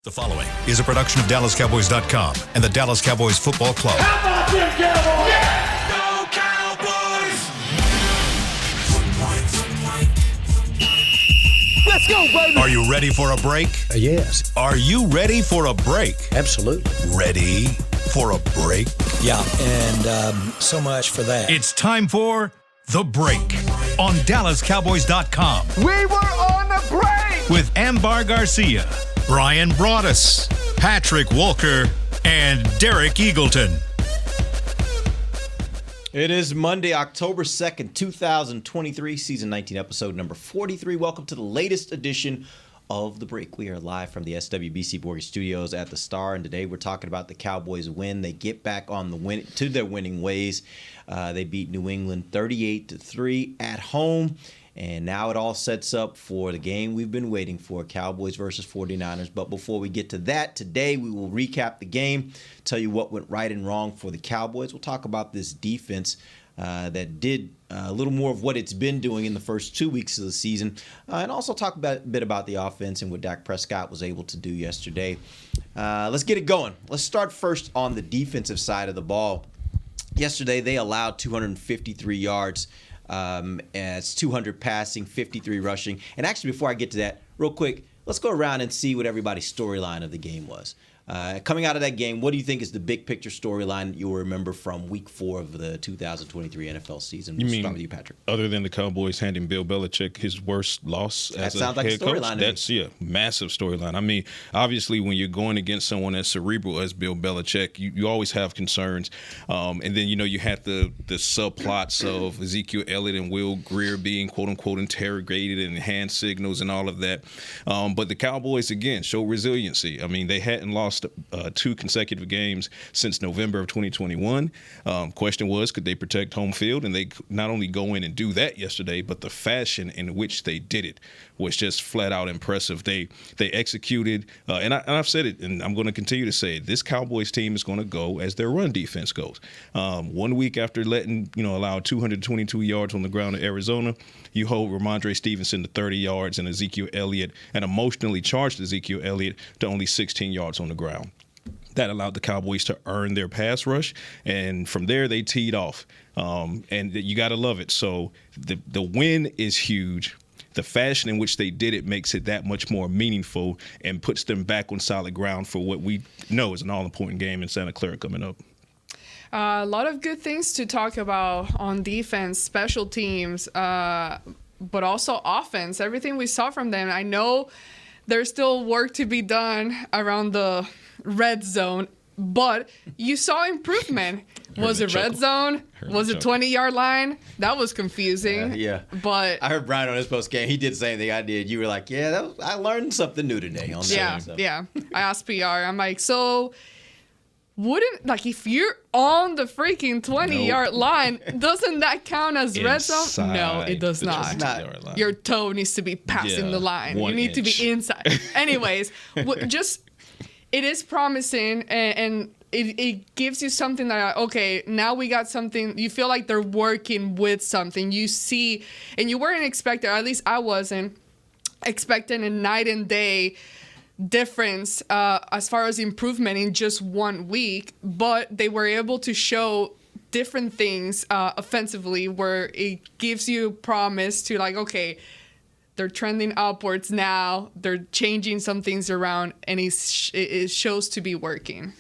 The following is a production of DallasCowboys.com and the Dallas Cowboys Football Club. How about them Cowboys? Yeah! Go Cowboys! Let's go, baby! Are you ready for a break? Yes. Are you ready for a break? Absolutely. Ready for a break? Yeah, and so much for that. It's time for The Break on DallasCowboys.com We were on the break! with Ambar Garcia, Brian Broaddus, Patrick Walker, and Derek Eagleton. It is Monday, October 2nd, 2023, season 19, episode number 43. Welcome to the latest edition of The Break. We are live from the SWBC Mortgage Studios at the Star, and today we're talking about the Cowboys win. They get back on the to their winning ways. They beat New England 38-3 at home. And now it all sets up for the game we've been waiting for, Cowboys versus 49ers. But before we get to that, today we will recap the game, tell you what went right and wrong for the Cowboys. We'll talk about this defense that did a little more of what it's been doing in the first 2 weeks of the season, and also talk a bit about the offense and what Dak Prescott was able to do yesterday. Let's get it going. Let's start first on the defensive side of the ball. Yesterday, they allowed 253 yards. It's 200 passing, 53 rushing. And actually, before I get to that, real quick, let's go around and see what everybody's storyline of the game was. Coming out of that game, what do you think is the big picture storyline that you'll remember from week 4 of the 2023 NFL season? You We'll mean start with you, Patrick. Other than the Cowboys handing Bill Belichick his worst loss as sounds a like a head coach? storyline to me. That's massive storyline. I mean, obviously, when you're going against someone as cerebral as Bill Belichick, you always have concerns. And then you had the subplots of Ezekiel Elliott and Will Greer being quote unquote interrogated and hand signals and all of that. But the Cowboys again show resiliency. I mean, they hadn't lost 2 consecutive games since November of 2021. Question was, could they protect home field? And they not only go in and do that yesterday, but the fashion in which they did it was just flat out impressive. They executed, and I've said it, and I'm going to continue to say it. This Cowboys team is going to go as their run defense goes. 1 week after allow 222 yards on the ground in Arizona, you hold Ramondre Stevenson to 30 yards and Ezekiel Elliott, and emotionally charged Ezekiel Elliott to only 16 yards on the ground. That allowed the Cowboys to earn their pass rush, and from there they teed off. And you got to love it. So the win is huge. The fashion in which they did it makes it that much more meaningful and puts them back on solid ground for what we know is an all-important game in Santa Clara coming up. A lot of good things to talk about on defense, special teams, but also offense. Everything we saw from them. I know there's still work to be done around the red zone, but you saw improvement. Was it red zone? Was it 20-yard line? That was confusing. Yeah. But I heard Brian on his post game. He did the same thing I did. You were like, I learned something new today. On that. Yeah. I asked PR. I'm like, so if you're on the freaking 20-yard line, doesn't that count as red zone? No, it does not. Your toe needs to be passing the line. You need to be inside. Anyways, it is promising, and it gives you something that, okay, now we got something. You feel like they're working with something. You see, and you weren't expecting, or at least I wasn't expecting a night and day difference as far as improvement in just 1 week, but they were able to show different things offensively where it gives you promise to okay, they're trending upwards now, they're changing some things around, and it shows to be working.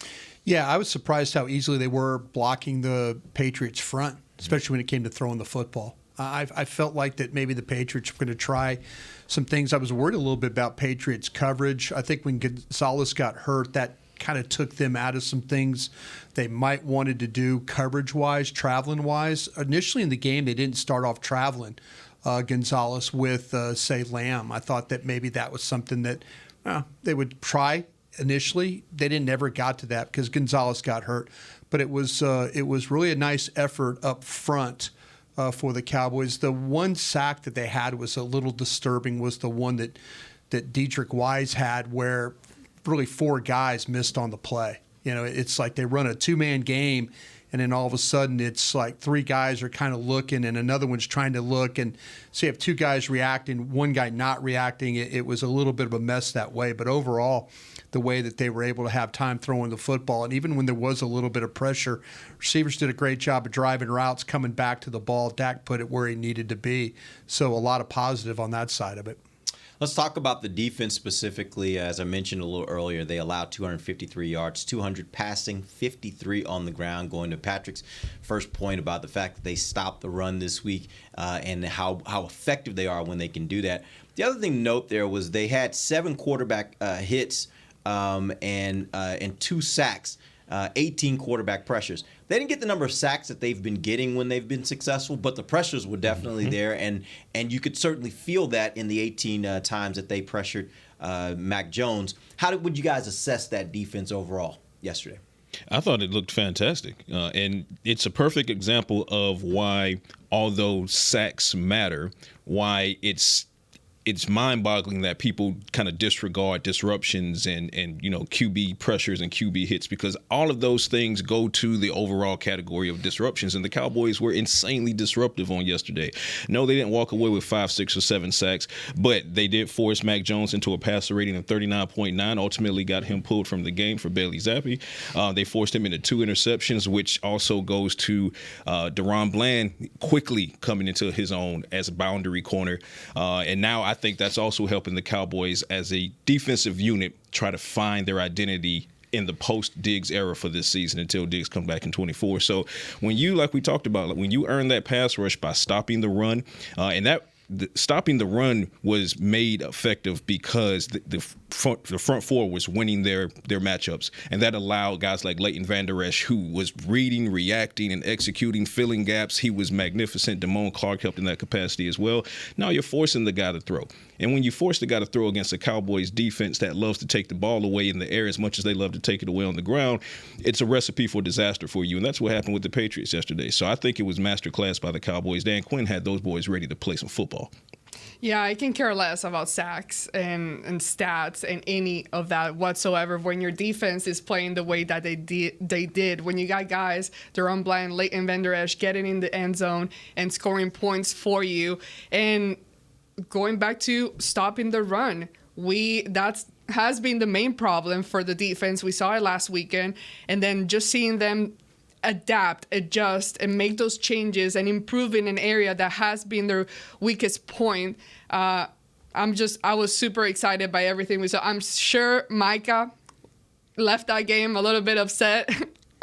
Yeah, I was surprised how easily they were blocking the Patriots front, especially when it came to throwing the football. I felt like that maybe the Patriots were going to try some things. I was worried a little bit about Patriots coverage. I think when Gonzalez got hurt, that kind of took them out of some things they might wanted to do coverage-wise, traveling-wise. Initially in the game, they didn't start off traveling Gonzalez with, say, Lamb. I thought that maybe that was something that they would try initially. They never got to that because Gonzalez got hurt. But it was really a nice effort up front for the Cowboys. The one sack that they had was a little disturbing, was the one that Dietrich Wise had where really 4 guys missed on the play. It's like they run a 2-man game and then all of a sudden it's like three guys are kind of looking and another one's trying to look, and so you have two guys reacting, one guy not reacting. It was a little bit of a mess that way, but overall, the way that they were able to have time throwing the football, and even when there was a little bit of pressure, receivers did a great job of driving routes, coming back to the ball. Dak put it where he needed to be, so a lot of positive on that side of it. Let's talk about the defense specifically. As I mentioned a little earlier, they allowed 253 yards, 200 passing, 53 on the ground. Going to Patrick's first point about the fact that they stopped the run this week and how effective they are when they can do that. The other thing to note there was they had 7 quarterback hits and 2 sacks, 18 quarterback pressures. They didn't get the number of sacks that they've been getting when they've been successful, but the pressures were definitely there, and you could certainly feel that in the 18 times that they pressured Mac Jones. How would you guys assess that defense overall yesterday? I thought it looked fantastic, and it's a perfect example of why, although sacks matter, why it's mind-boggling that people kind of disregard disruptions and QB pressures and QB hits, because all of those things go to the overall category of disruptions, and the Cowboys were insanely disruptive on yesterday. No, they didn't walk away with 5, 6, or 7 sacks, but they did force Mac Jones into a passer rating of 39.9, ultimately got him pulled from the game for Bailey Zappi. They forced him into 2 interceptions, which also goes to Deron Bland quickly coming into his own as a boundary corner, and now I think that's also helping the Cowboys as a defensive unit try to find their identity in the post-Diggs era for this season until Diggs comes back in 24. So when you, like we talked about, when you earn that pass rush by stopping the run, stopping the run was made effective because the front four was winning their matchups, and that allowed guys like Leighton Vander Esch, who was reading, reacting, and executing, filling gaps. He was magnificent. Damone Clark helped in that capacity as well. Now you're forcing the guy to throw, and when you force the guy to throw against a Cowboys defense that loves to take the ball away in the air as much as they love to take it away on the ground, it's a recipe for disaster for you, and that's what happened with the Patriots yesterday. So I think it was masterclass by the Cowboys. Dan Quinn had those boys ready to play some football. Yeah, I can care less about sacks and stats and any of that whatsoever when your defense is playing the way that they did. When you got guys, Deron Bland, Leighton Vander Esch getting in the end zone and scoring points for you. And going back to stopping the run, that's has been the main problem for the defense. We saw it last weekend. And then just seeing them adapt, adjust, and make those changes and improve in an area that has been their weakest point. I was super excited by everything we saw. I'm sure Micah left that game a little bit upset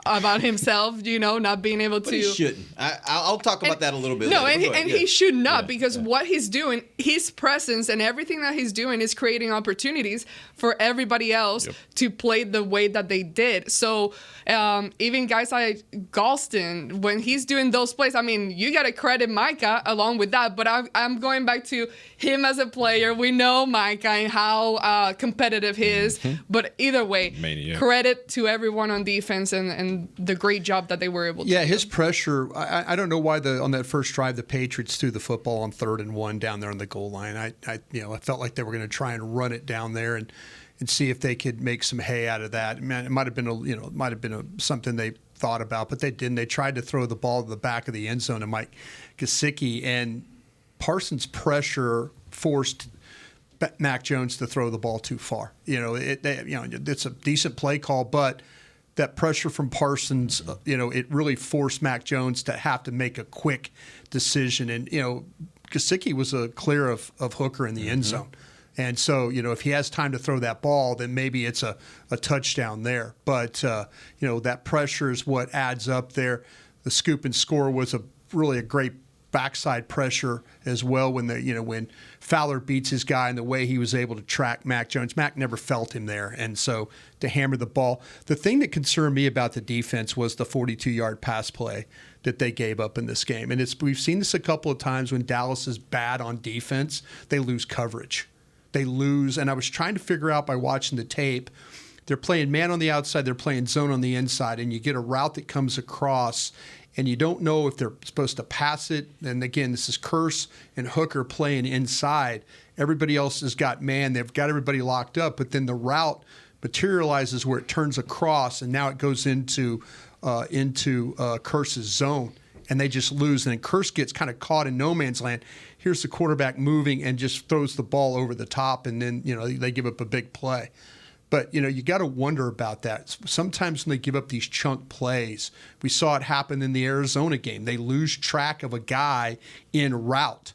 about himself, not being able to. But he shouldn't. I'll talk about that a little bit later. No, and he should not, because what he's doing, his presence and everything that he's doing is creating opportunities for everybody else to play the way that they did. So even guys like Galston, when he's doing those plays, I mean, you got to credit Micah along with that. But I'm going back to him as a player. We know Micah and how competitive he is. But either way, credit to everyone on defense and the great job that they were able to do. His pressure, I don't know why on that first drive the Patriots threw the football on 3rd and 1 down there on the goal line. I felt like they were going to try and run it down there and see if they could make some hay out of that. Man, it might have been something they thought about, but they didn't. They tried to throw the ball to the back of the end zone to Mike Gesicki, and Parsons' pressure forced Mac Jones to throw the ball too far. It's a decent play call, but that pressure from Parsons, it really forced Mac Jones to have to make a quick decision. And, Gesicki was a clear of Hooker in the end zone. And so, if he has time to throw that ball, then maybe it's a touchdown there. But, that pressure is what adds up there. The scoop and score was really a great backside pressure as well when Fowler beats his guy and the way he was able to track Mac Jones. Mac never felt him there, and so to hammer the ball. The thing that concerned me about the defense was the 42-yard pass play that they gave up in this game. And we've seen this a couple of times when Dallas is bad on defense, they lose coverage. They lose, and I was trying to figure out by watching the tape, they're playing man on the outside, they're playing zone on the inside, and you get a route that comes across, and you don't know if they're supposed to pass it. And again, this is Curse and Hooker playing inside. Everybody else has got man. They've got everybody locked up, but then the route materializes where it turns across, and now it goes into Kearse's zone, and they just lose. And then Kearse gets kind of caught in no man's land. Here's the quarterback moving and just throws the ball over the top, and then they give up a big play. But, you got to wonder about that. Sometimes when they give up these chunk plays, we saw it happen in the Arizona game. They lose track of a guy in route.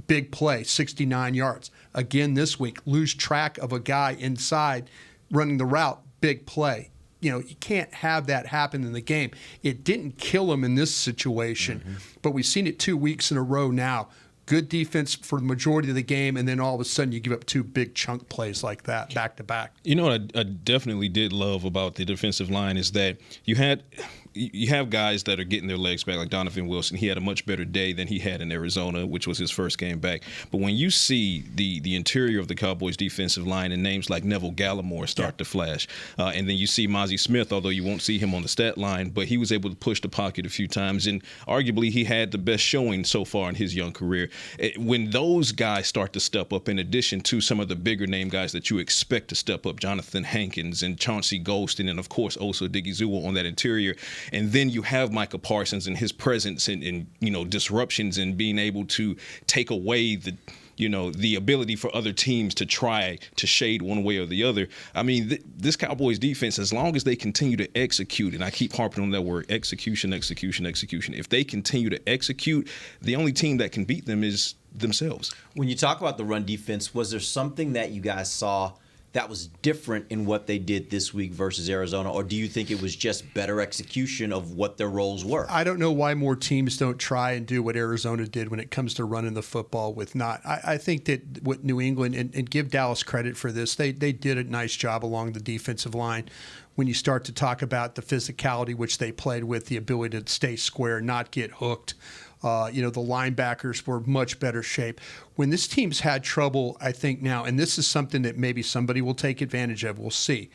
Big play, 69 yards. Again this week, lose track of a guy inside running the route, big play. You can't have that happen in the game. It didn't kill him in this situation, but we've seen it 2 weeks in a row now. Good defense for the majority of the game, and then all of a sudden you give up two big chunk plays like that back to back. You know what I definitely did love about the defensive line is that you have guys that are getting their legs back, like Donovan Wilson. He had a much better day than he had in Arizona, which was his first game back. But when you see the interior of the Cowboys defensive line and names like Neville Gallimore start to flash, and then you see Mozzie Smith, although you won't see him on the stat line, but he was able to push the pocket a few times, and arguably he had the best showing so far in his young career. When those guys start to step up, in addition to some of the bigger name guys that you expect to step up, Jonathan Hankins and Chauncey Golston, and of course Osa Odighizuwa on that interior, and then you have Micah Parsons and his presence and disruptions and being able to take away the ability for other teams to try to shade one way or the other. I mean, this Cowboys defense, as long as they continue to execute, and I keep harping on that word, execution. If they continue to execute, the only team that can beat them is themselves. When you talk about the run defense, was there something that you guys saw that was different in what they did this week versus Arizona, or do you think it was just better execution of what their roles were? I don't know why more teams don't try and do what Arizona did when it comes to running the football with not. I think that what New England, and give Dallas credit for this, they did a nice job along the defensive line. When you start to talk about the physicality which they played with, the ability to stay square, not get hooked. The linebackers were much better shape. When this team's had trouble, I think now, and this is something that maybe somebody will take advantage of, we'll see.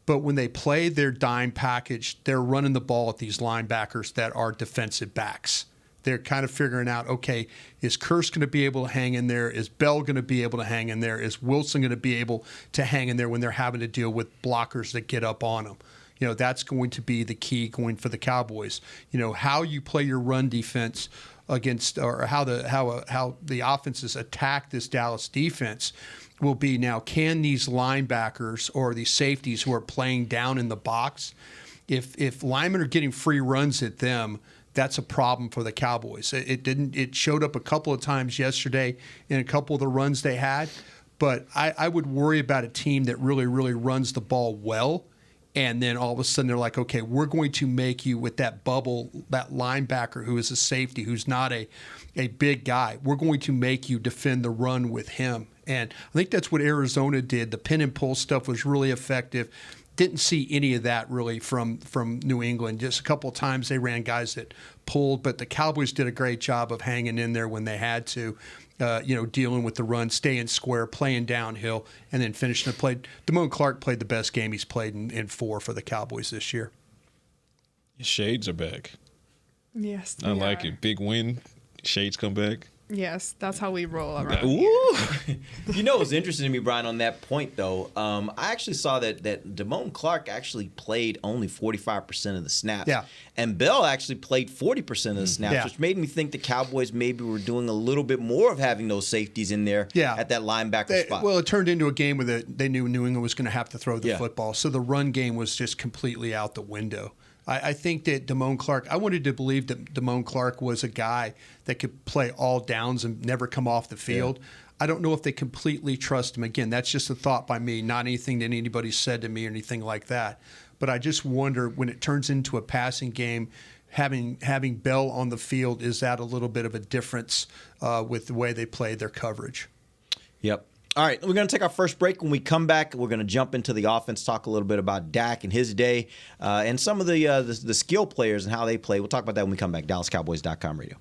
But when they play their dime package, they're running the ball at these linebackers that are defensive backs. They're kind of figuring out, okay, is Kearse going to be able to hang in there? Is Bell going to be able to hang in there? Is Wilson going to be able to hang in there when they're having to deal with blockers that get up on them? That's going to be the key going for the Cowboys. How you play your run defense against, or how the offenses attack this Dallas defense will be now, can these linebackers or these safeties who are playing down in the box, if linemen are getting free runs at them, that's a problem for the Cowboys. It showed up a couple of times yesterday in a couple of the runs they had, but I would worry about a team that really, really runs the ball well. And then all of a sudden they're like, okay, we're going to make you with that bubble, that linebacker who is a safety, who's not a big guy. We're going to make you defend the run with him. And I think that's what Arizona did. The pin and pull stuff was really effective. Didn't see any of that really from New England. Just a couple of times they ran guys that pulled, but the Cowboys did a great job of hanging in there when they had to. Dealing with the run, staying square, playing downhill, and then finishing the play. Damone Clark played the best game he's played in 4 for the Cowboys this year. Shades are back. Yes. I like it. Big win. Shades come back. Yes, that's how we roll around. What's interesting to me, Brian, on that point, though, I actually saw that Damone Clark actually played only 45% of the snaps. Yeah. And Bell actually played 40% of the snaps, which made me think the Cowboys maybe were doing a little bit more of having those safeties in there at that linebacker spot. Well, it turned into a game where they knew New England was going to have to throw the football. So the run game was just completely out the window. I think that Damone Clark, I wanted to believe that Damone Clark was a guy that could play all downs and never come off the field. Yeah. I don't know if they completely trust him. Again, that's just a thought by me, not anything that anybody said to me or anything like that. But I just wonder, when it turns into a passing game, having Bell on the field, is that a little bit of a difference with the way they play their coverage? Yep. All right, we're going to take our first break. When we come back, we're going to jump into the offense, talk a little bit about Dak and his day, and some of the skill players and how they play. We'll talk about that when we come back. DallasCowboys.com radio.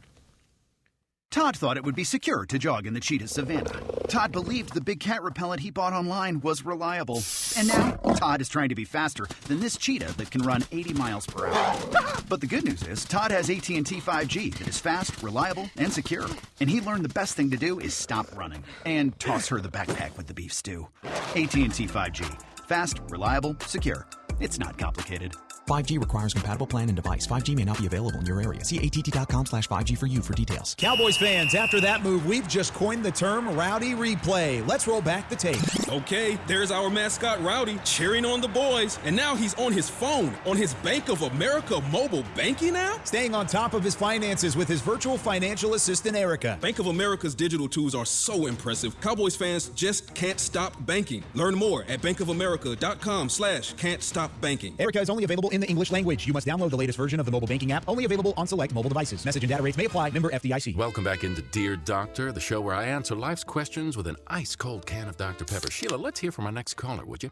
Todd thought it would be secure to jog in the cheetah savanna. Todd believed the big cat repellent he bought online was reliable. And now, Todd is trying to be faster than this cheetah that can run 80 miles per hour. But the good news is, Todd has AT&T 5G that is fast, reliable, and secure. And he learned the best thing to do is stop running and toss her the backpack with the beef stew. AT&T 5G. Fast, reliable, secure. It's not complicated. 5G requires compatible plan and device. 5G may not be available in your area. See att.com/5G for you for details. Cowboys fans, after that move, we've just coined the term Rowdy Replay. Let's roll back the tape. Okay, there's our mascot Rowdy cheering on the boys. And now he's on his phone, on his Bank of America mobile banking app? Staying on top of his finances with his virtual financial assistant, Erica. Bank of America's digital tools are so impressive. Cowboys fans just can't stop banking. Learn more at bankofamerica.com/can't-stop-banking. Erica is only available in the English language. You must download the latest version of the mobile banking app, only available on select mobile devices. Message and data rates may apply. Member FDIC. Welcome back into Dear Doctor, the show where I answer life's questions with an ice-cold can of Dr. Pepper. Sheila, let's hear from our next caller, would you?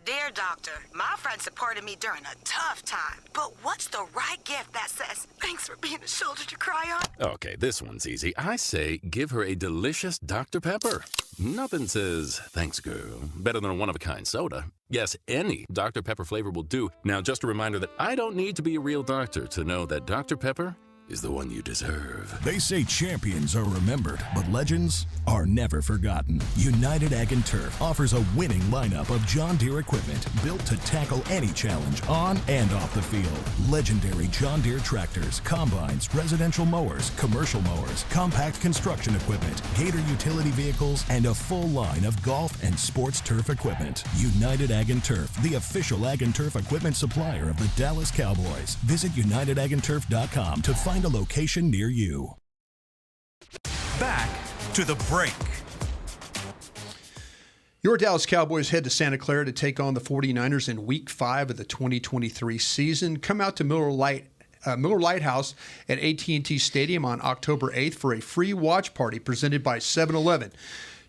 Dear Doctor, my friend supported me during a tough time, but what's the right gift that says, thanks for being a shoulder to cry on? Okay, this one's easy. I say give her a delicious Dr. Pepper. Nothing says, thanks, girl, better than a one-of-a-kind soda. Yes, any Dr. Pepper flavor will do. Now, just a reminder that I don't need to be a real doctor to know that Dr. Pepper is the one you deserve. They say champions are remembered, but legends are never forgotten. United Ag and Turf offers a winning lineup of John Deere equipment built to tackle any challenge on and off the field. Legendary John Deere tractors, combines, residential mowers, commercial mowers, compact construction equipment, Gator utility vehicles, and a full line of golf and sports turf equipment. United Ag and Turf, the official Ag and Turf equipment supplier of the Dallas Cowboys. Visit unitedagandturf.com to find a location near you. Back to the break. Your Dallas Cowboys head to Santa Clara to take on the 49ers in Week 5 of the 2023 season. Come out to Miller Lighthouse at AT&T Stadium on October 8th for a free watch party presented by 7-Eleven.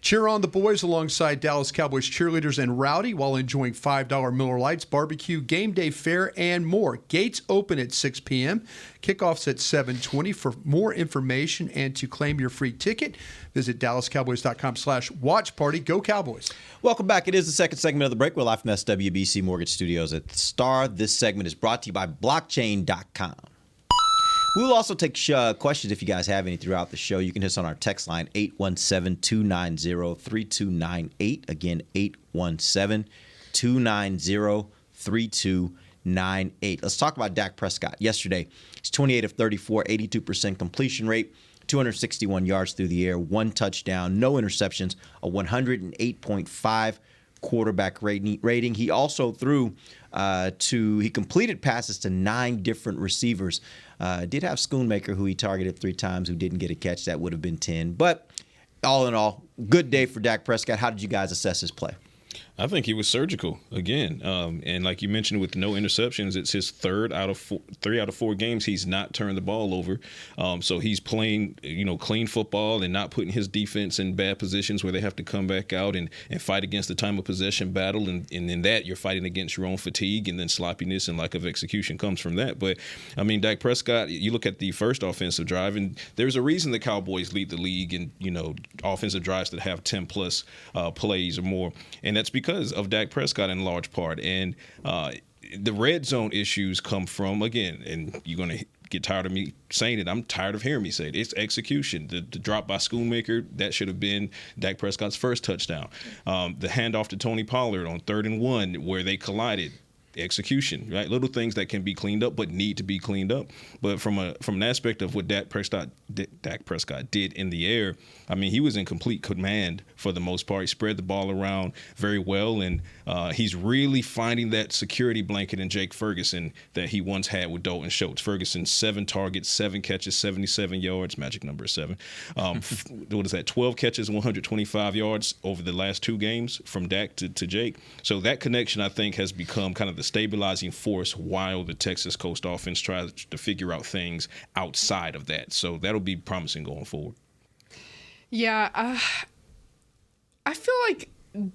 Cheer on the boys alongside Dallas Cowboys cheerleaders and Rowdy while enjoying $5 Miller Lights, barbecue, game day fare, and more. Gates open at 6 p.m. Kickoffs at 7:20. For more information and to claim your free ticket, visit DallasCowboys.com/watch party. Go Cowboys. Welcome back. It is the second segment of the break. We're live from SWBC Mortgage Studios at the Star. This segment is brought to you by Blockchain.com. We will also take questions if you guys have any throughout the show. You can hit us on our text line, 817-290-3298. Again, 817-290-3298. Let's talk about Dak Prescott. Yesterday, he's 28 of 34, 82% completion rate, 261 yards through the air, 1 touchdown, no interceptions, a 108.5 quarterback rating. He also threw he completed passes to 9 different receivers. Did have Schoonmaker, who he targeted 3 times, who didn't get a catch. That would have been 10. But all in all, good day for Dak Prescott. How did you guys assess his play? I think he was surgical again, and like you mentioned, with no interceptions, it's his 3 out of 4 games he's not turned the ball over. So he's playing, clean football and not putting his defense in bad positions where they have to come back out and fight against the time of possession battle. And in that, you're fighting against your own fatigue, and then sloppiness and lack of execution comes from that. But I mean, Dak Prescott, you look at the first offensive drive, and there's a reason the Cowboys lead the league in offensive drives that have 10 plus plays or more, and that's because of Dak Prescott in large part. And the red zone issues come from, again, and you're going to get tired of me saying it. I'm tired of hearing me say it. It's execution. The drop by Schoonmaker, that should have been Dak Prescott's first touchdown. The handoff to Tony Pollard on 3rd and 1 where they collided. Execution, right? Little things that can be cleaned up, but need to be cleaned up. But from an aspect of what Dak Prescott did in the air, I mean, he was in complete command for the most part. He spread the ball around very well, and he's really finding that security blanket in Jake Ferguson that he once had with Dalton Schultz. Ferguson, 7 targets, 7 catches, 77 yards, magic number 7. What is that? 12 catches, 125 yards over the last 2 games from Dak to Jake. So that connection, I think, has become kind of the stabilizing force while the Texas Coast offense tries to figure out things outside of that. So that'll be promising going forward. Yeah, I feel like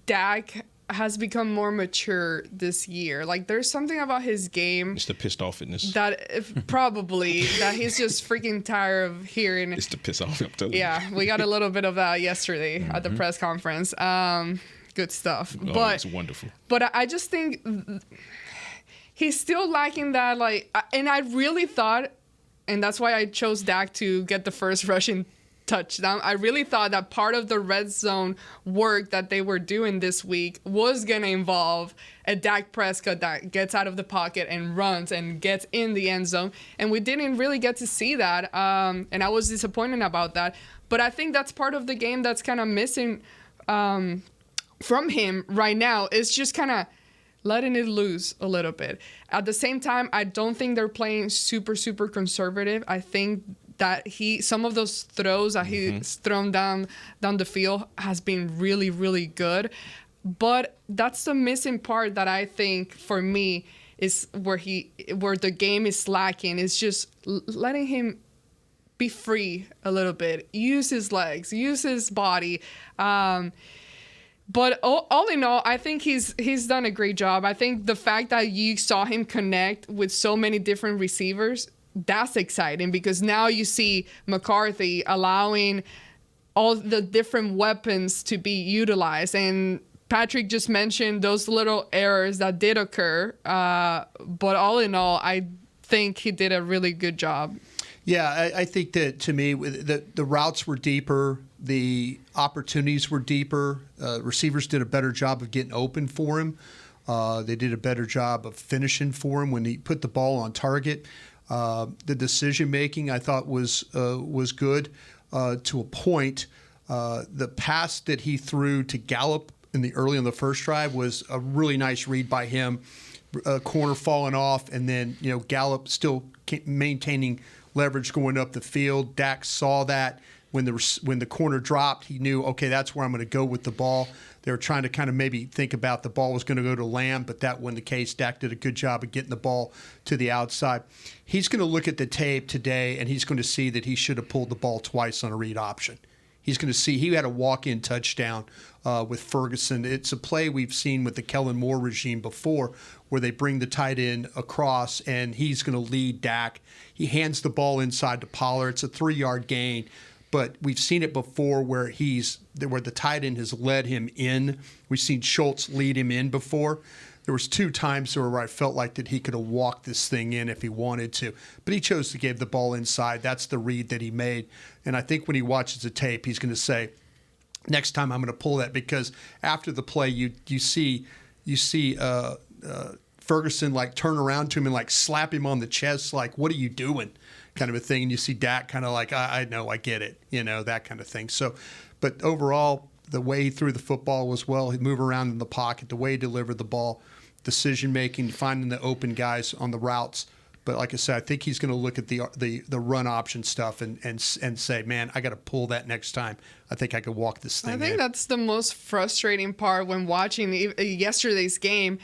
Dak has become more mature this year. Like, there's something about his game. It's the pissed offness. That probably that he's just freaking tired of hearing. It's the piss off. I'm telling you. Yeah, we got a little bit of that yesterday at the press conference. Good stuff. Oh, but it's wonderful. But I just think he's still lacking that, like, and I really thought, and that's why I chose Dak to get the first rushing touchdown. I really thought that part of the red zone work that they were doing this week was going to involve a Dak Prescott that gets out of the pocket and runs and gets in the end zone. And we didn't really get to see that. And I was disappointed about that. But I think that's part of the game that's kind of missing from him right now. It's just kind of letting it loose a little bit. At the same time, I don't think they're playing super, super conservative. I think that some of those throws that he's thrown down the field has been really, really good. But that's the missing part that I think for me is where the game is lacking. Is just letting him be free a little bit, use his legs, use his body. But all in all, I think he's done a great job. I think the fact that you saw him connect with so many different receivers, that's exciting, because now you see McCarthy allowing all the different weapons to be utilized. And Patrick just mentioned those little errors that did occur. But all in all, I think he did a really good job. Yeah, I think that, to me, the routes were deeper. The opportunities were deeper. Receivers did a better job of getting open for him. They did a better job of finishing for him when he put the ball on target. The decision-making, I thought, was good to a point. The pass that he threw to Gallup early in the first drive was a really nice read by him. Corner falling off, and then Gallup still maintaining leverage going up the field. Dak saw that when the corner dropped. He knew, okay, that's where I'm going to go with the ball. They were trying to kind of maybe think about the ball was going to go to Lamb, but that wasn't the case. Dak did a good job of getting the ball to the outside. He's going to look at the tape today, and he's going to see that he should have pulled the ball twice on a read option. He's going to see he had a walk-in touchdown with Ferguson. It's a play we've seen with the Kellen Moore regime before, where they bring the tight end across, and he's going to lead Dak. He hands the ball inside to Pollard. It's a 3-yard gain, but we've seen it before where the tight end has led him in. We've seen Schultz lead him in before. There was 2 times where I felt like that he could have walked this thing in if he wanted to, but he chose to give the ball inside. That's the read that he made, and I think when he watches the tape, he's going to say, next time I'm going to pull that, because after the play, you see Ferguson like turn around to him and like slap him on the chest, like, what are you doing, kind of a thing. And you see Dak kind of like, I know, I get it, that kind of thing. So, but overall, the way he threw the football was well. He'd move around in the pocket, the way he delivered the ball, decision-making, finding the open guys on the routes. But like I said, I think he's going to look at the run option stuff and say, man, I got to pull that next time. I think I could walk this thing in. I think that's the most frustrating part when watching yesterday's game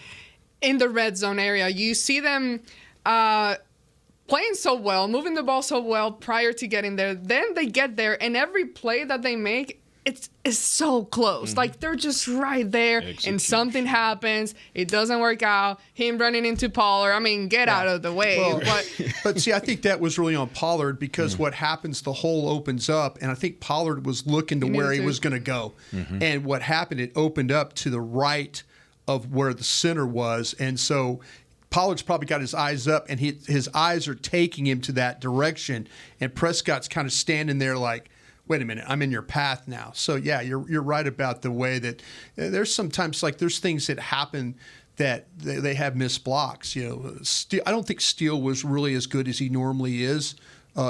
in the red zone area. You see them playing so well, moving the ball so well prior to getting there. Then they get there, and every play that they make, it's so close. Like, they're just right there, and something happens. It doesn't work out. Him running into Pollard. I mean, get out of the way. Well, but see, I think that was really on Pollard, because what happens, the hole opens up, and I think Pollard was looking to where he was going to go. And what happened, it opened up to the right of where the center was, and so Pollard's probably got his eyes up, and his eyes are taking him to that direction, and Prescott's kind of standing there like, wait a minute, I'm in your path now. So, yeah, you're right about the way that there's sometimes, like, there's things that happen that they have missed blocks. I don't think Steele was really as good as he normally is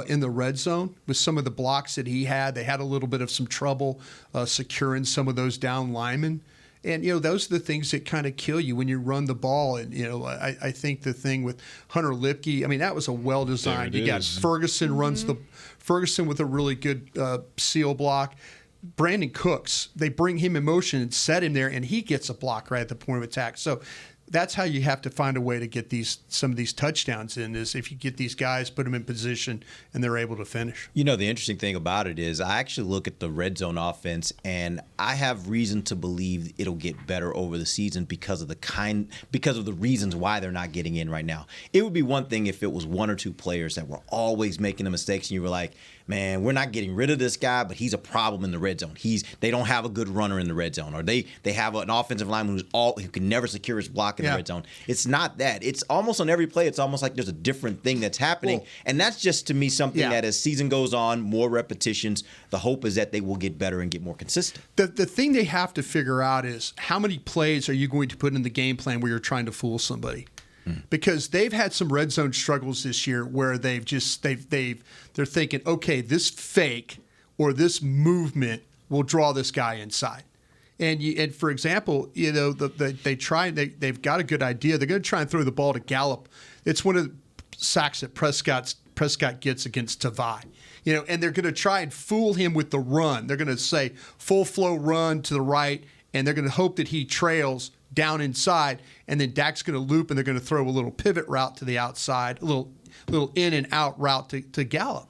in the red zone with some of the blocks that he had. They had a little bit of some trouble securing some of those down linemen. And, those are the things that kind of kill you when you run the ball. And, I think the thing with Hunter Lipke, I mean, that was a well-designed. You got Ferguson runs Ferguson with a really good seal block. Brandon Cooks, they bring him in motion and set him there, and he gets a block right at the point of attack. So that's how you have to find a way to get some of these touchdowns in, is if you get these guys, put them in position, and they're able to finish. The interesting thing about it is I actually look at the red zone offense, and I have reason to believe it'll get better over the season because of the reasons why they're not getting in right now. It would be one thing if it was 1 or 2 players that were always making the mistakes, and you were like, man, we're not getting rid of this guy, but he's a problem in the red zone. They don't have a good runner in the red zone, or they have an offensive lineman who can never secure his block block in the red zone. It's not that. It's almost on every play. It's almost like there's a different thing that's happening. And that's just, to me, something that as season goes on, more repetitions, the hope is that they will get better and get more consistent. The thing they have to figure out is how many plays are you going to put in the game plan where you're trying to fool somebody? Because they've had some red zone struggles this year where they're thinking, okay, this fake or this movement will draw this guy inside. And for example, they've got a good idea. They're going to try and throw the ball to Gallup. It's one of the sacks that Prescott gets against Tavai. And they're going to try and fool him with the run. They're going to say full flow run to the right, and they're going to hope that he trails down inside, and then Dak's going to loop, and they're going to throw a little pivot route to the outside, a little in and out route to Gallup.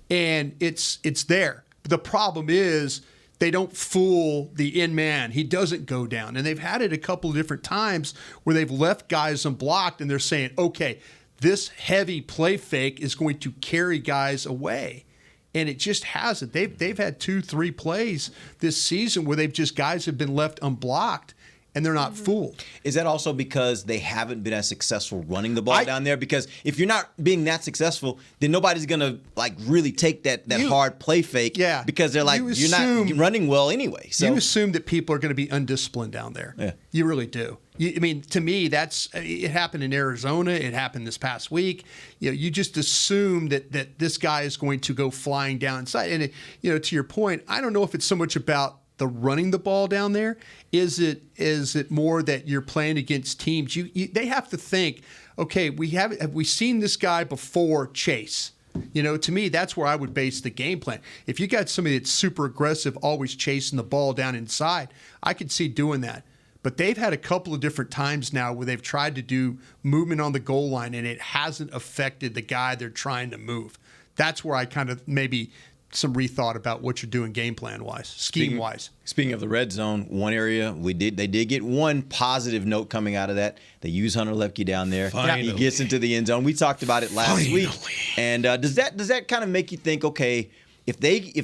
And it's there. The problem is they don't fool the in man. He doesn't go down. And they've had it a couple of different times where they've left guys unblocked, and they're saying, okay, this heavy play fake is going to carry guys away. And it just hasn't. They've had 2-3 plays this season where guys have been left unblocked, and they're not fooled. Is that also because they haven't been as successful running the ball down there? Because if you're not being that successful, then nobody's going to really take that hard play fake because they're like, you're not running well anyway. So you assume that people are going to be undisciplined down there. Yeah. You really do. To me, it happened in Arizona. It happened this past week. You just assume that this guy is going to go flying down inside. And to your point, I don't know if it's so much about the running the ball down there. Is it more that you're playing against teams? They have to think, okay, have we seen this guy before Chase? To me, that's where I would base the game plan. If you got somebody that's super aggressive, always chasing the ball down inside, I could see doing that. But they've had a couple of different times now where they've tried to do movement on the goal line, and it hasn't affected the guy they're trying to move. That's where I kind of maybe some rethought about what you're doing game plan wise, scheme wise. Speaking of the red zone, one area they did get one positive note coming out of that. They use Hunter Lepke down there. Finally. He gets into the end zone. We talked about it last week. And does that kind of make you think, okay, if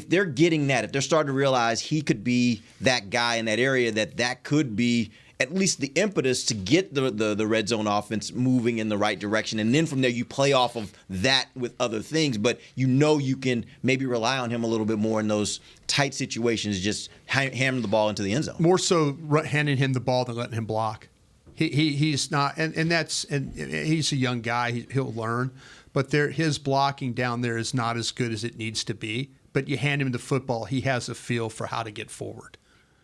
they're getting that, if they're starting to realize he could be that guy in that area, that could be at least the impetus to get the red zone offense moving in the right direction. And then from there, you play off of that with other things. But you can maybe rely on him a little bit more in those tight situations, just hammer the ball into the end zone. More so handing him the ball than letting him block. He's not, and he's a young guy. He'll learn. But his blocking down there is not as good as it needs to be. But you hand him the football, he has a feel for how to get forward.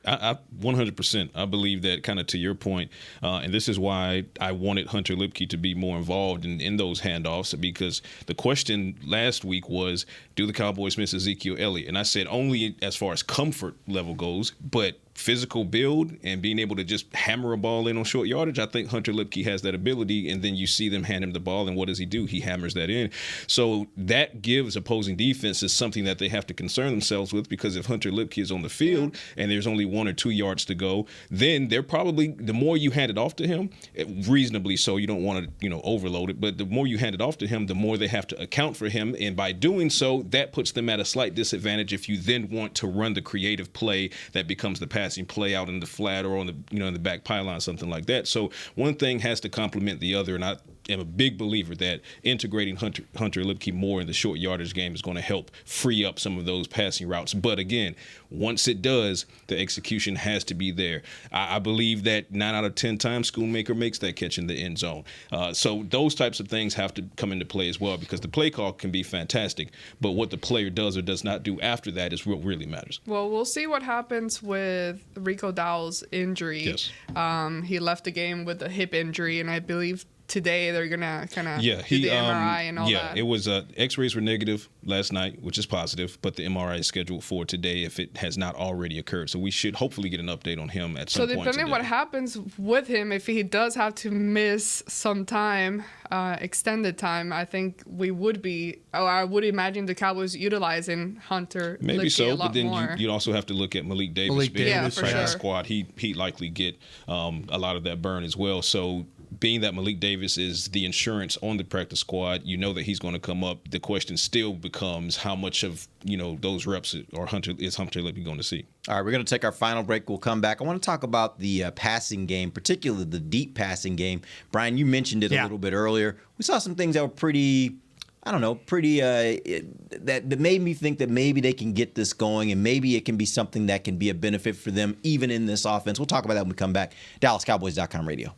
I 100%. I believe that, kind of to your point, and this is why I wanted Hunter Lepke to be more involved in those handoffs, because the question last week was, do the Cowboys miss Ezekiel Elliott? And I said only as far as comfort level goes, but physical build and being able to just hammer a ball in on short yardage, I think Hunter Lepke has that ability. And then you see them hand him the ball, and what does he do? He hammers that in. So that gives opposing defenses something that they have to concern themselves with, because if Hunter Lepke is on the field and there's only 1 or 2 yards to go, then they're probably, the more you hand it off to him, reasonably so, you don't want to overload it, but the more you hand it off to him, the more they have to account for him. And by doing so, that puts them at a slight disadvantage if you then want to run the creative play that becomes the passing play out in the flat or on the in the back pylon, something like that. So one thing has to complement the other, and I am a big believer that integrating Hunter Lepke more in the short yardage game is going to help free up some of those passing routes. But again, once it does, the execution has to be there. I believe that 9 out of 10 times Schoonmaker makes that catch in the end zone. So those types of things have to come into play as well, because the play call can be fantastic, but what the player does or does not do after that is what really matters. Well, we'll see what happens with Rico Dowell's injury. Yes. He left the game with a hip injury, and I believe today they're gonna kind of do the MRI and all that. Yeah, it was X-rays were negative last night, which is positive, but the MRI is scheduled for today if it has not already occurred. So we should hopefully get an update on him at some point. So depending on what happens with him, if he does have to miss some time, extended time, I think I would imagine the Cowboys utilizing Hunter maybe Lepke so, a lot but then more. you also have to look at Malik Davis. Malik Davis, practice squad. He'd likely get a lot of that burn as well. So being that Malik Davis is the insurance on the practice squad, you know that he's going to come up. The question still becomes how much of those reps is Hunter Lippy going to see. All right, we're going to take our final break. We'll come back. I want to talk about the passing game, particularly the deep passing game. Brian, you mentioned it a little bit earlier. We saw some things that were pretty that made me think that maybe they can get this going and maybe it can be something that can be a benefit for them even in this offense. We'll talk about that when we come back. DallasCowboys.com radio.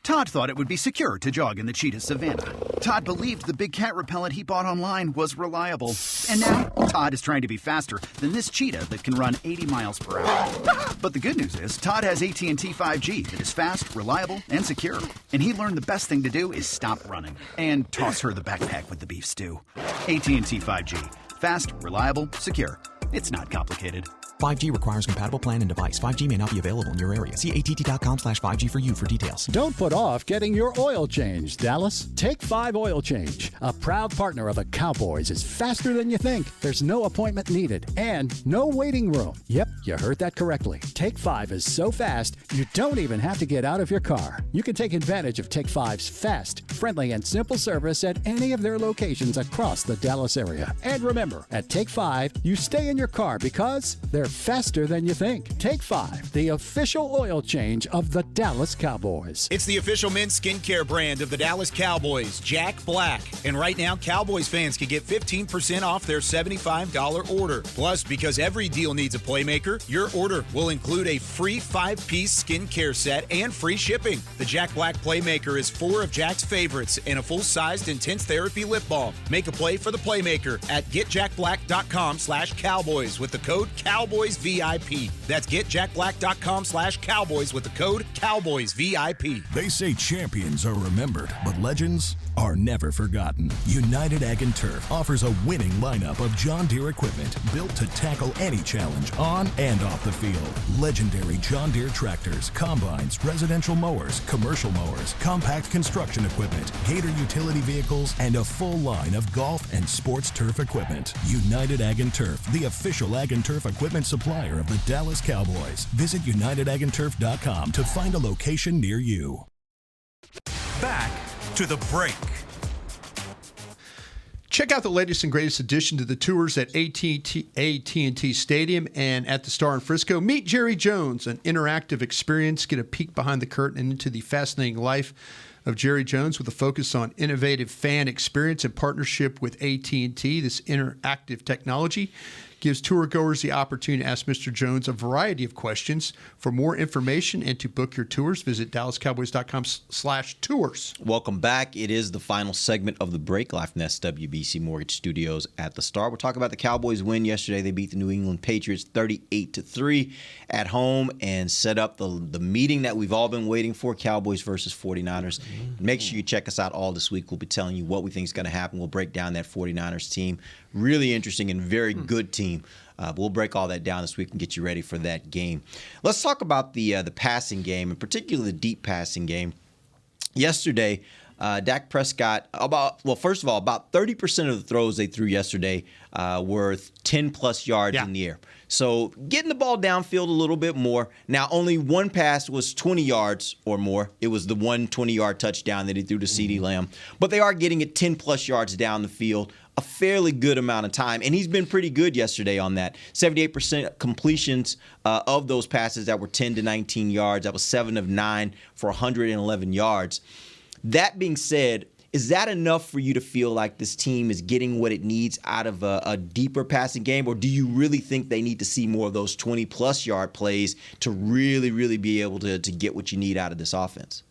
Todd thought it would be secure to jog in the cheetah savanna. Todd believed the big cat repellent he bought online was reliable. And now, Todd is trying to be faster than this cheetah that can run 80 miles per hour. But the good news is, Todd has AT&T 5G that is fast, reliable, and secure. And he learned the best thing to do is stop running and toss her the backpack with the beef stew. AT&T 5G. Fast, reliable, secure. It's not complicated. 5G requires compatible plan and device. 5G may not be available in your area. See att.com/5G for you for details. Don't put off getting your oil change, Dallas. Take 5 Oil Change, a proud partner of the Cowboys, is faster than you think. There's no appointment needed and no waiting room. Yep, you heard that correctly. Take 5 is so fast, you don't even have to get out of your car. You can take advantage of Take 5's fast, friendly, and simple service at any of their locations across the Dallas area. And remember, at Take 5, you stay in your car because they're faster than you think. Take 5, the official oil change of the Dallas Cowboys. It's the official men's skincare brand of the Dallas Cowboys, Jack Black. And right now, Cowboys fans can get 15% off their $75 order. Plus, because every deal needs a playmaker, your order will include a free 5-piece skincare set and free shipping. The Jack Black Playmaker is 4 of Jack's favorites and a full-sized intense therapy lip balm. Make a play for the Playmaker at getjackblack.com/Cowboys with the code CowboysVIP. That's getjackblack.com/Cowboys with the code CowboysVIP. They say champions are remembered, but legends are never forgotten. United Ag and Turf offers a winning lineup of John Deere equipment built to tackle any challenge on and off the field. Legendary John Deere tractors, combines, residential mowers, commercial mowers, compact construction equipment, Gator utility vehicles, and a full line of golf and sports turf equipment. United Ag and Turf, the official Ag and Turf equipment supplier of the Dallas Cowboys. Visit UnitedAgAndTurf.com to find a location near you. Back to the break. Check out the latest and greatest addition to the tours at AT&T Stadium and at the Star in Frisco. Meet Jerry Jones, an interactive experience. Get a peek behind the curtain and into the fascinating life of Jerry Jones with a focus on innovative fan experience in partnership with AT&T. This interactive technology gives tourgoers the opportunity to ask Mr. Jones a variety of questions. For more information and to book your tours, visit DallasCowboys.com/tours. Welcome back. It is the final segment of the break, live from the SWBC Mortgage Studios at the Star. We're talking about the Cowboys win yesterday. They beat the New England Patriots 38-3 at home and set up the meeting that we've all been waiting for, Cowboys versus 49ers. Make sure you check us out all this week. We'll be telling you what we think is going to happen. We'll break down that 49ers team. Really interesting and very good team. We'll break all that down this week and get you ready for that game. Let's talk about the passing game, and particularly the deep passing game. Yesterday, Dak Prescott, first of all, about 30% of the throws they threw yesterday were 10-plus yards in the air. So getting the ball downfield a little bit more. Now, only one pass was 20 yards or more. It was the one 20-yard touchdown that he threw to CeeDee Lamb. But they are getting it 10-plus yards down the field, a fairly good amount of time. And he's been pretty good yesterday on that. 78% completions of those passes that were 10 to 19 yards. That was 7 of 9 for 111 yards. That being said, is that enough for you to feel like this team is getting what it needs out of a deeper passing game? Or do you really think they need to see more of those 20-plus yard plays to really, really be able to get what you need out of this offense?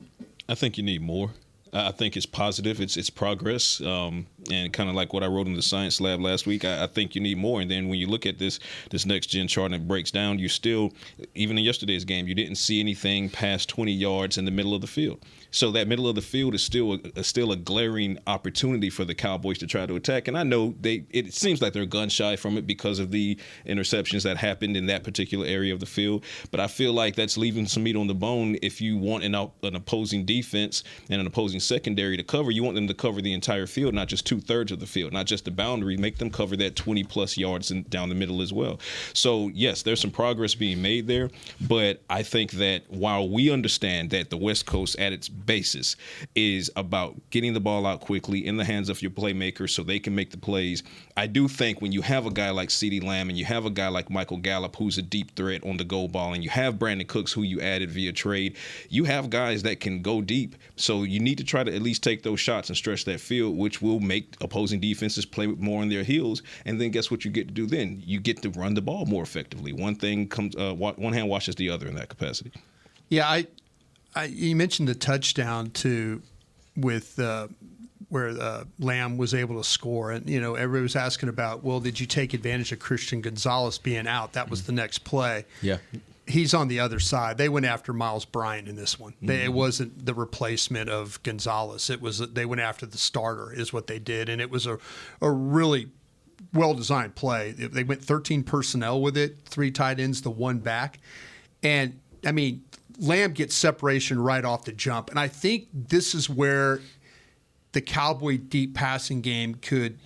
I think you need more. I think it's positive. It's progress. And kind of like what I wrote in the science lab last week, I think you need more. And then when you look at this next-gen chart and it breaks down, you still, even in yesterday's game, you didn't see anything past 20 yards in the middle of the field. So that middle of the field is still a glaring opportunity for the Cowboys to try to attack. And I know it seems like they're gun shy from it because of the interceptions that happened in that particular area of the field. But I feel like that's leaving some meat on the bone if you want an opposing defense and an opposing opposing secondary to cover. You want them to cover the entire field, not just 2/3 of the field, not just the boundary. Make them cover that 20-plus yards down the middle as well. So, yes, there's some progress being made there, but I think that while we understand that the West Coast at its basis is about getting the ball out quickly in the hands of your playmakers so they can make the plays, I do think when you have a guy like CeeDee Lamb and you have a guy like Michael Gallup who's a deep threat on the goal ball, and you have Brandon Cooks who you added via trade, you have guys that can go deep. So you need to try to at least take those shots and stretch that field, which will make opposing defenses play more on their heels. And then guess what you get to do then? You get to run the ball more effectively. One hand washes the other in that capacity. Yeah, you mentioned the touchdown too, with where Lamb was able to score, and everybody was asking about, well, did you take advantage of Christian Gonzalez being out? That was the next play. Yeah. He's on the other side. They went after Miles Bryant in this one. It wasn't the replacement of Gonzalez. It was they went after the starter is what they did, and it was a really well-designed play. They went 13 personnel with it, 3 tight ends, the 1 back. And, I mean, Lamb gets separation right off the jump. And I think this is where the Cowboy deep passing game could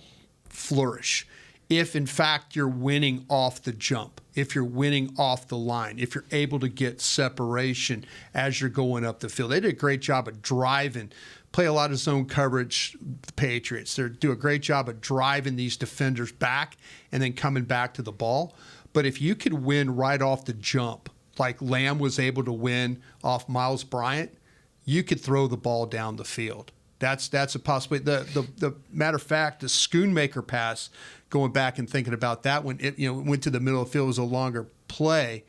flourish. If, in fact, you're winning off the jump, if you're winning off the line, if you're able to get separation as you're going up the field. They did a great job of driving, play a lot of zone coverage, the Patriots. They do a great job of driving these defenders back and then coming back to the ball. But if you could win right off the jump, like Lamb was able to win off Miles Bryant, you could throw the ball down the field. That's a possibility. The matter of fact, the Schoonmaker pass, going back and thinking about that one, it went to the middle of the field. It was a longer play.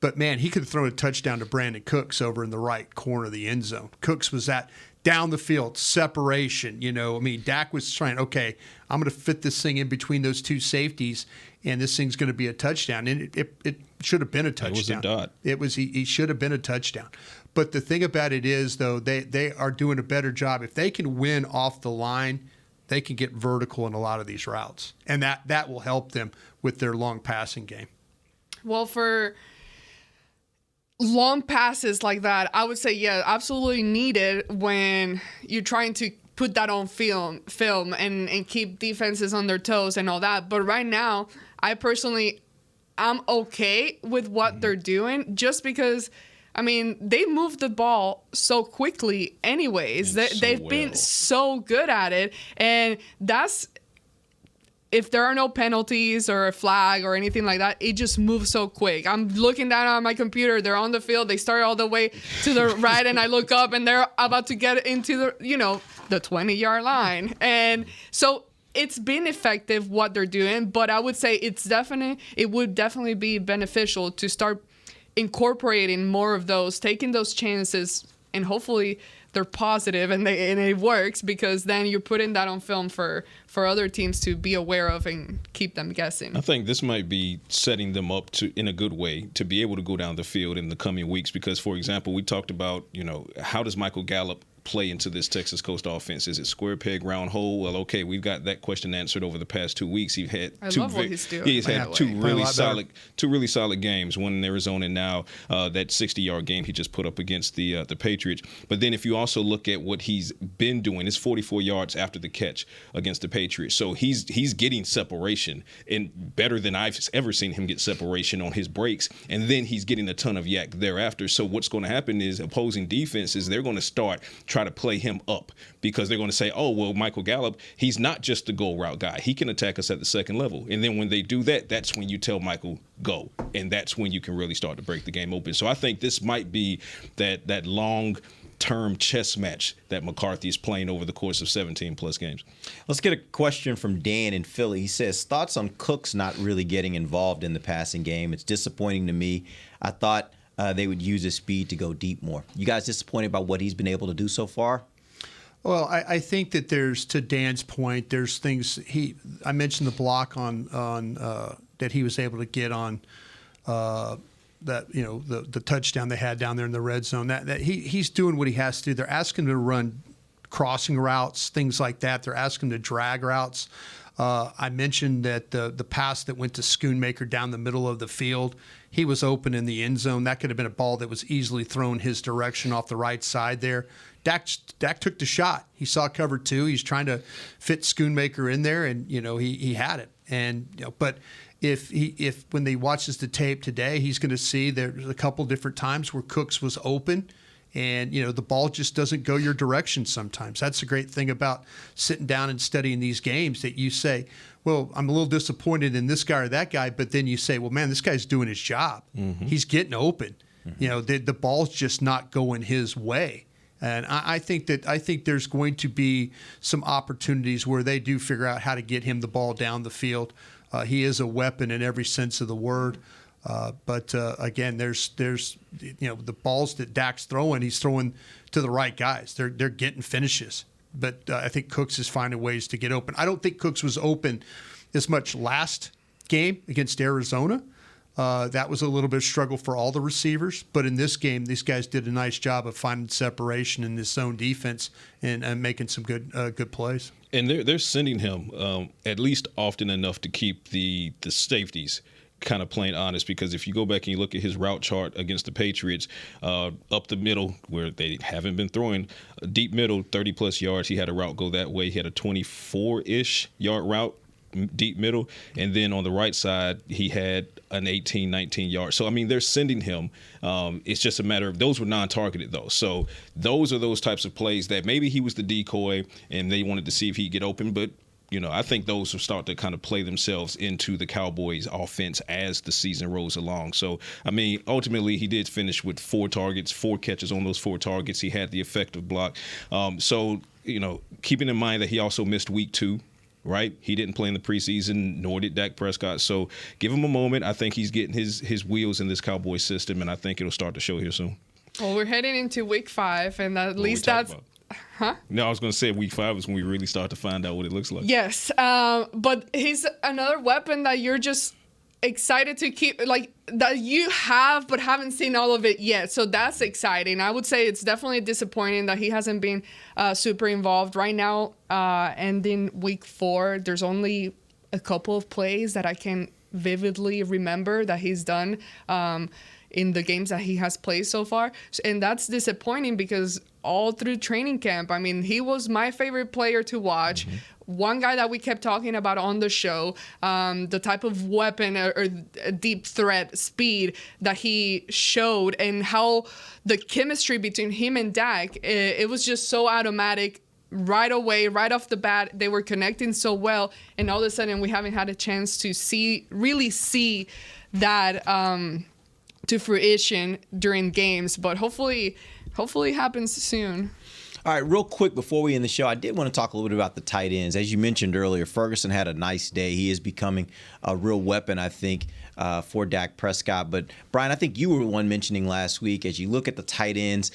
But, man, he could have thrown a touchdown to Brandon Cooks over in the right corner of the end zone. Cooks was that down the field, separation. Dak was trying, okay, I'm going to fit this thing in between those 2 safeties, and this thing's going to be a touchdown. And it should have been a touchdown. It was a dot. He should have been a touchdown. But the thing about it is, though, they are doing a better job. If they can win off the line, they can get vertical in a lot of these routes. And that will help them with their long passing game. Well, for long passes like that, I would say, yeah, absolutely needed when you're trying to put that on film and keep defenses on their toes and all that. But right now, I'm okay with what they're doing just because, they move the ball so quickly anyways. They've been so good at it. And that's, if there are no penalties or a flag or anything like that, it just moves so quick. I'm looking down on my computer. They're on the field. They start all the way to the right, and I look up, and they're about to get into the 20-yard line. And so it's been effective what they're doing, but I would say it would definitely be beneficial to start incorporating more of those, taking those chances, and hopefully they're positive and it works, because then you're putting that on film for other teams to be aware of and keep them guessing. I think this might be setting them up in a good way to be able to go down the field in the coming weeks, because, for example, we talked about, how does Michael Gallup play into this Texas Coast offense? Is it square peg, round hole? Well, okay, we've got that question answered over the past 2 weeks. He's had he's had two really solid games, one in Arizona and now that 60-yard game he just put up against the Patriots. But then if you also look at what he's been doing, it's 44 yards after the catch against the Patriots. So he's getting separation, and better than I've ever seen him get separation on his breaks, and then he's getting a ton of yak thereafter. So what's going to happen is opposing defenses, they're going to try to play him up, because they're going to say, oh, well, Michael Gallup, he's not just the goal route guy. He can attack us at the second level. And then when they do that, that's when you tell Michael, go. And that's when you can really start to break the game open. So I think this might be that long-term chess match that McCarthy is playing over the course of 17-plus games. Let's get a question from Dan in Philly. He says, thoughts on Cooks not really getting involved in the passing game? It's disappointing to me. I thought they would use his speed to go deep more. You guys disappointed by what he's been able to do so far? Well, I think that to Dan's point, there's things I mentioned the block on that he was able to get on the touchdown they had down there in the red zone. That he's doing what he has to do. They're asking him to run crossing routes, things like that. They're asking him to drag routes. I mentioned that the pass that went to Schoonmaker down the middle of the field, he was open in the end zone. That could have been a ball that was easily thrown his direction off the right side there. Dak took the shot. He saw cover 2. He's trying to fit Schoonmaker in there, and he had it. And but if when he watches the tape today, he's going to see there's a couple different times where Cooks was open. And, the ball just doesn't go your direction sometimes. That's the great thing about sitting down and studying these games, that you say, well, I'm a little disappointed in this guy or that guy. But then you say, well, man, this guy's doing his job. Mm-hmm. He's getting open. Mm-hmm. The ball's just not going his way. And I think there's going to be some opportunities where they do figure out how to get him the ball down the field. He is a weapon in every sense of the word. But again, there's the balls that Dak's throwing, he's throwing to the right guys. They're getting finishes. But I think Cooks is finding ways to get open. I don't think Cooks was open as much last game against Arizona. That was a little bit of struggle for all the receivers. But in this game, these guys did a nice job of finding separation in this zone defense and making some good plays. And they're sending him at least often enough to keep the safeties kind of playing honest, because if you go back and you look at his route chart against the Patriots, up the middle where they haven't been throwing, deep middle, 30-plus yards, he had a route go that way. He had a 24-ish yard route, deep middle, and then on the right side, he had an 18, 19 yards. So, I mean, they're sending him. It's just a matter of, those were non-targeted, though. So those are those types of plays that maybe he was the decoy and they wanted to see if he'd get open, but I think those will start to kind of play themselves into the Cowboys' offense as the season rolls along. So, I mean, ultimately, he did finish with 4 targets, 4 catches on those 4 targets. He had the effective block. So, keeping in mind that he also missed week 2, right? He didn't play in the preseason, nor did Dak Prescott. So, give him a moment. I think he's getting his wheels in this Cowboys system, and I think it'll start to show here soon. Well, we're heading into week 5, and at least that's... Huh? No, I was going to say week 5 is when we really start to find out what it looks like. Yes, but he's another weapon that you're just excited to keep, like, that you have but haven't seen all of it yet. So that's exciting. I would say it's definitely disappointing that he hasn't been super involved right now. And in week 4, there's only a couple of plays that I can vividly remember that he's done in the games that he has played so far. And that's disappointing because all through training camp, I mean, he was my favorite player to watch. Mm-hmm. One guy that we kept talking about on the show, the type of weapon or deep threat speed that he showed, and how the chemistry between him and Dak, it was just so automatic. Right away, right off the bat, they were connecting so well, and all of a sudden we haven't had a chance to really see that to fruition during games. But hopefully it happens soon. All right, real quick before we end the show, I did want to talk a little bit about the tight ends. As you mentioned earlier, Ferguson had a nice day. He is becoming a real weapon, I think, for Dak Prescott. But, Brian, I think you were the one mentioning last week, as you look at the tight ends,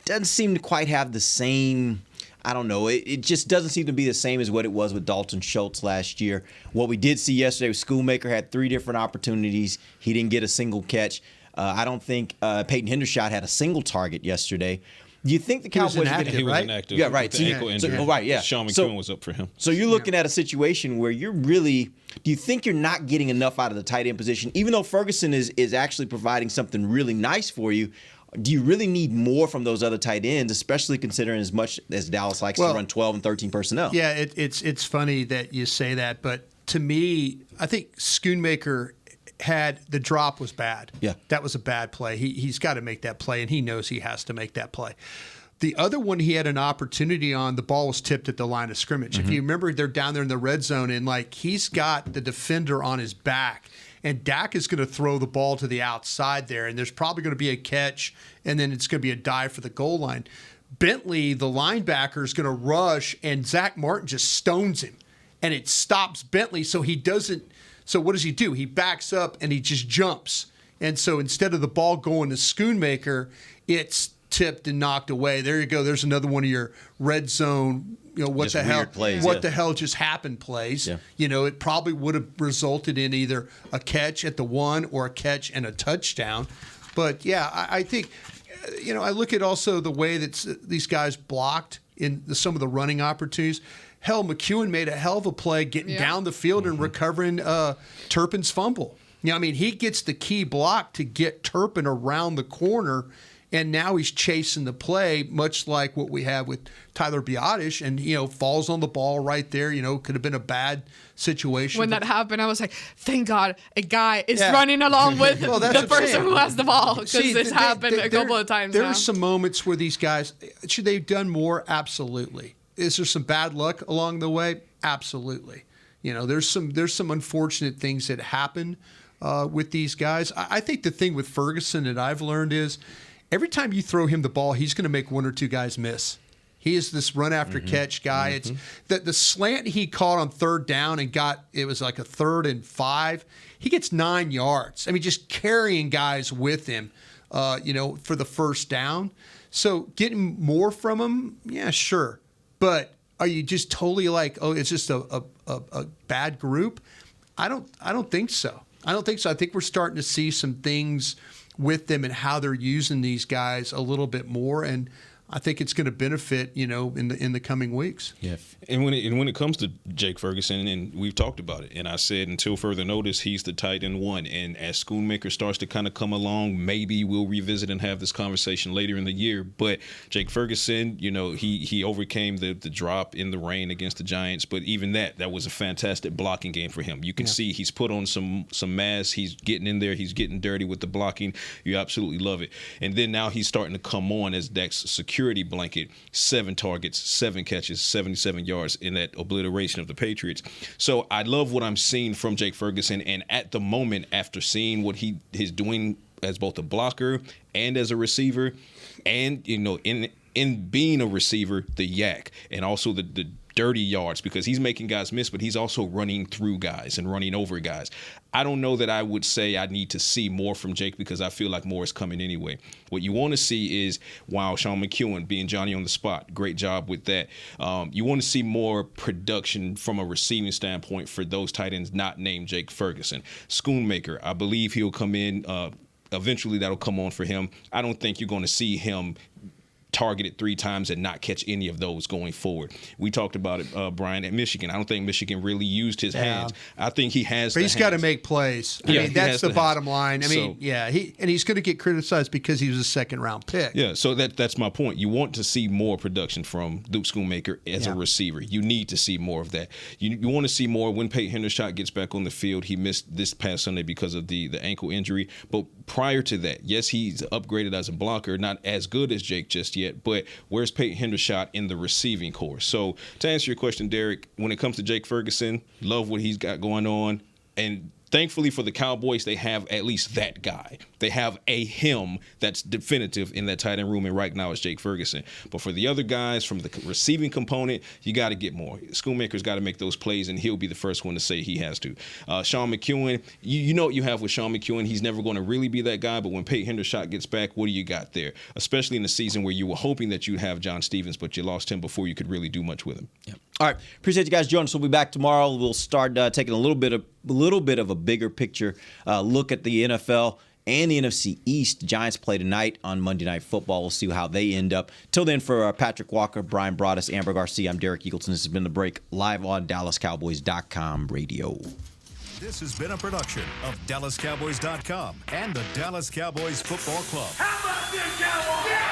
doesn't seem to quite have the same, I don't know, it just doesn't seem to be the same as what it was with Dalton Schultz last year. What we did see yesterday was Schoonmaker had 3 different opportunities. He didn't get a single catch. I don't think Peyton Hendershot had a single target yesterday. Do you think the Cowboys he was inactive. Yeah, right. With the ankle injury. Right, yeah. Sean McKeon was up for him. So you're looking at a situation where you're really – do you think you're not getting enough out of the tight end position? Even though Ferguson is actually providing something really nice for you, do you really need more from those other tight ends, especially considering as much as Dallas likes to run 12 and 13 personnel? Yeah, it's funny that you say that, but to me, I think Schoonmaker – the drop was bad. Yeah. That was a bad play. He's got to make that play, and he knows he has to make that play. The other one he had an opportunity on, the ball was tipped at the line of scrimmage. Mm-hmm. If you remember, they're down there in the red zone, and he's got the defender on his back, and Dak is going to throw the ball to the outside there, and there's probably going to be a catch, and then it's going to be a dive for the goal line. Bentley, the linebacker, is going to rush, and Zach Martin just stones him, and it stops Bentley, so he doesn't. So what does he do? He backs up and he just jumps. And so instead of the ball going to Schoonmaker, it's tipped and knocked away. There you go. There's another one of your red zone, what the hell? Plays, what the hell just happened plays. Yeah. It probably would have resulted in either a catch at the 1 or a catch and a touchdown. But yeah, I think, I look at also the way that these guys blocked in some of the running opportunities. Hell, McEwen made a hell of a play getting down the field and recovering Turpin's fumble. I mean, he gets the key block to get Turpin around the corner, and now he's chasing the play, much like what we have with Tyler Biadasz, and, falls on the ball right there. Could have been a bad situation. When that happened, I was like, thank God a guy is running along with the person who has the ball, because this happened a couple of times now. There are some moments where these guys, should they have done more? Absolutely. Is there some bad luck along the way? Absolutely. There's some unfortunate things that happen with these guys. I think the thing with Ferguson that I've learned is every time you throw him the ball, he's going to make one or two guys miss. He is this run after catch guy. It's the slant he caught on third down and it was like a 3rd and 5. He gets 9 yards. I mean, just carrying guys with him, for the first down. So getting more from him, yeah, sure. But are you just totally like, oh, it's just a bad group? I don't think so. I think we're starting to see some things with them and how they're using these guys a little bit more, and I think it's going to benefit, in the coming weeks. Yeah, and when it comes to Jake Ferguson, and we've talked about it, and I said until further notice, he's the tight end one. And as Schoonmaker starts to kind of come along, maybe we'll revisit and have this conversation later in the year. But Jake Ferguson, he overcame the drop in the rain against the Giants, but even that was a fantastic blocking game for him. You can see he's put on some mass. He's getting in there. He's getting dirty with the blocking. You absolutely love it. And then now he's starting to come on as Dak's security blanket, 7 targets, 7 catches, 77 yards in that obliteration of the Patriots. So I love what I'm seeing from Jake Ferguson. And at the moment, after seeing what he's doing as both a blocker and as a receiver, and, in being a receiver, the yak, and also the dirty yards, because he's making guys miss, but he's also running through guys and running over guys. I don't know that I would say I need to see more from Jake, because I feel like more is coming anyway. What you want to see is, wow, Sean McEwen being Johnny on the spot. Great job with that. You want to see more production from a receiving standpoint for those tight ends not named Jake Ferguson. Schoonmaker, I believe he'll come in. Eventually that'll come on for him. I don't think you're going to see him targeted 3 times and not catch any of those going forward. We talked about it, Brian, at Michigan. I don't think Michigan really used his hands. I think he has. But he's got to make plays. I mean, that's the bottom line. I mean, he's going to get criticized because he was a second-round pick. Yeah, so that's my point. You want to see more production from Luke Schoonmaker as a receiver. You need to see more of that. You want to see more when Peyton Hendershot gets back on the field. He missed this past Sunday because of the ankle injury. But prior to that, yes, he's upgraded as a blocker, not as good as Jake just yet. But where's Peyton Hendershot in the receiving corps? So to answer your question, Derek, when it comes to Jake Ferguson, love what he's got going on. And thankfully for the Cowboys, they have at least that guy. They have a him that's definitive in that tight end room, and right now it's Jake Ferguson. But for the other guys, from the receiving component, you got to get more. Schoonmaker's got to make those plays, and he'll be the first one to say he has to. Sean McEwen, you know what you have with Sean McEwen. He's never going to really be that guy, but when Peyton Hendershot gets back, what do you got there? Especially in the season where you were hoping that you'd have John Stevens, but you lost him before you could really do much with him. Yeah. All right. Appreciate you guys joining us. We'll be back tomorrow. We'll start taking a little bit of a bigger picture look at the NFL and the NFC East. Giants play tonight on Monday Night Football. We'll see how they end up. Till then, for Patrick Walker, Brian Broaddus, Amber Garcia, I'm Derek Eagleton. This has been The Break, live on DallasCowboys.com radio. This has been a production of DallasCowboys.com and the Dallas Cowboys Football Club. How about this, Cowboys? Yeah!